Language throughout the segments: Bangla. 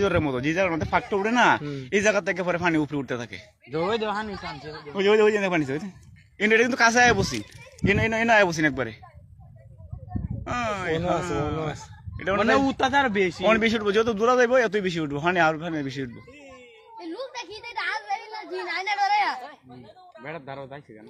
ঘূর্ণিঝড়ের মতো যে জায়গার মধ্যে ফাঁকটা উঠে না এই জায়গা থেকে পরে পানি উপরে উঠতে থাকে ওই যে পানি এটা কিন্তু কাছে আয় বসি এনে আয় বসিন একবারে এটা মানে উত্তাচার বেশি অনেক বেশি উঠবো যত দূরা যাইবো এতই বেশি উঠবো হানে আর ওখানে বেশি উঠবো বেড়ার ধারও যাইছে কেন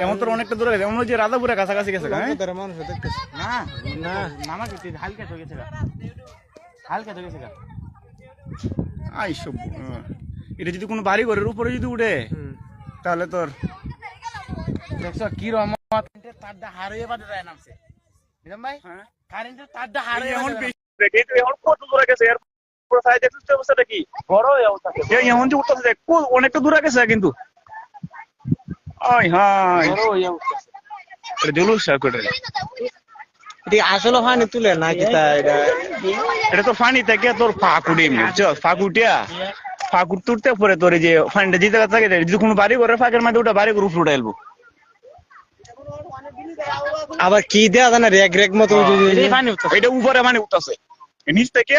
এমন তো অনেকটা দূরে গেছে এমন যে রাধাপুরে কাছাকাছি গেছে না না নামা হালকা তো গেছে হালকা তো গেছে এটা যদি কোনো বাড়ি ঘরের উপরে যদি উঠে তাহলে তোর দেখছো কি রহমত তারটা হারিয়ে বাদে যায় নামছে বুঝলাম ভাই কারেন্টের তারটা হারিয়ে এখন এখন কত দূরে গেছে এর পুরো সাইড দেখছিস অবস্থাটা কি বড় অবস্থা এখন যে উঠতেছে অনেকটা দূরে গেছে কিন্তু ওই হাই বড় অবস্থা এটা জলুস করে এটা আসলে পানি তুলে না কি তা এটা তো পানি থেকে তোর ফাঁকুড়ি ফাঁকুটিয়া ফাঁকুর তুলতে পরে তোর যে পানিটা যে জায়গা থাকে যদি কোনো বাড়ি ঘরের ফাঁকের মধ্যে ওটা বাড়ি ঘর উপরে উঠে এলবো আবার কি দেয়া জানা রেগ রেগ মতো এটা উপরে পানি উঠতেছে নিচ থেকে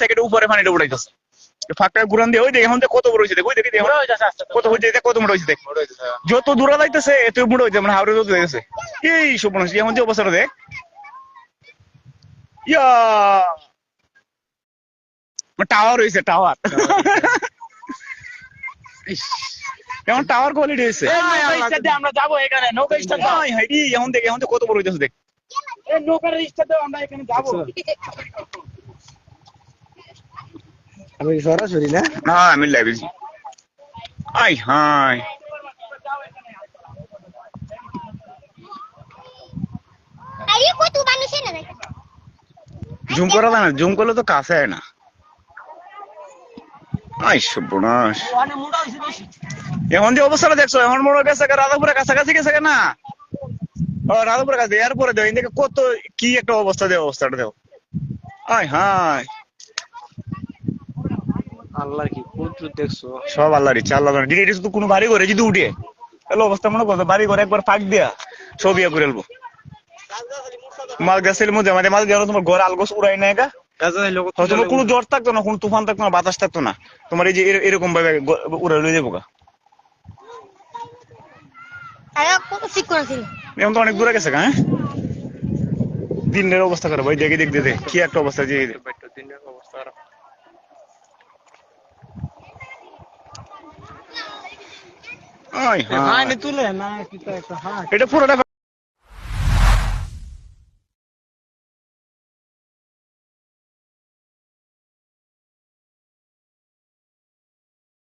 এটা উপরে পানিটা উঠাইতেছে ফাঁকটা ঘুরান দিয়ে ওই দেখে এখন কত বড় হয়েছে দেখ ওই দেখি কত হয়েছে কত মোটা হয়েছে দেখ যত দূরে যাইতেছে এত মোটা হয়েছে মানে হাওড়ে যত হয়েছে এই সব মনে হচ্ছে এখন যে অবস্থাটা দেখ ইয়া টাওয়ার হয়েছে টাওয়ার কেমন টাওয়ার কোয়ালিটি হয়েছে আমরা যাবো এখানে নৌকা স্টার্ট এখন দেখ এখন কত বড় হয়েছে দেখ নৌকার স্টার্ট আমরা এখানে যাবো আমি সরাসরি না না আমি লাইভে আই হাই আরে কত মানুষ না জুম করা না জুম করলে তো কাছে হয় না আই সর্বনাশ এখন যে অবস্থাটা দেখছো এখন মনে গেছে রাধাপুরের কাছাকাছি গেছে না রাধাপুরের কাছে এরপরে দেও দেখে কত কি একটা অবস্থা দেও অবস্থাটা দেও আই হাই আল্লাহর কি কুদরত দেখছো সব আল্লাহর ইচ্ছা আল্লাহ জানে যদি এটা শুধু কোনো বাড়ি ঘরে যদি উঠে তাহলে অবস্থা মনে করো বাড়ি ঘরে একবার ফাঁক দিয়া সব ইয়া করে ফেলবো মাল গাছের মধ্যে মানে মাল গেল তোমার ঘর আলগোস উড়াই না একা তোমার কোনো জ্বর থাকতো না কোনো তুফান থাকতো না বাতাস থাকতো না তোমার এই যে এরকম ভাবে উড়াই লয়ে যাবো এখন তো অনেক দূরে গেছে হ্যাঁ দিনের অবস্থা খারাপ ভাই দেখে দেখ কি একটা অবস্থা যে দিনের অবস্থা খারাপ এটা পুরোটা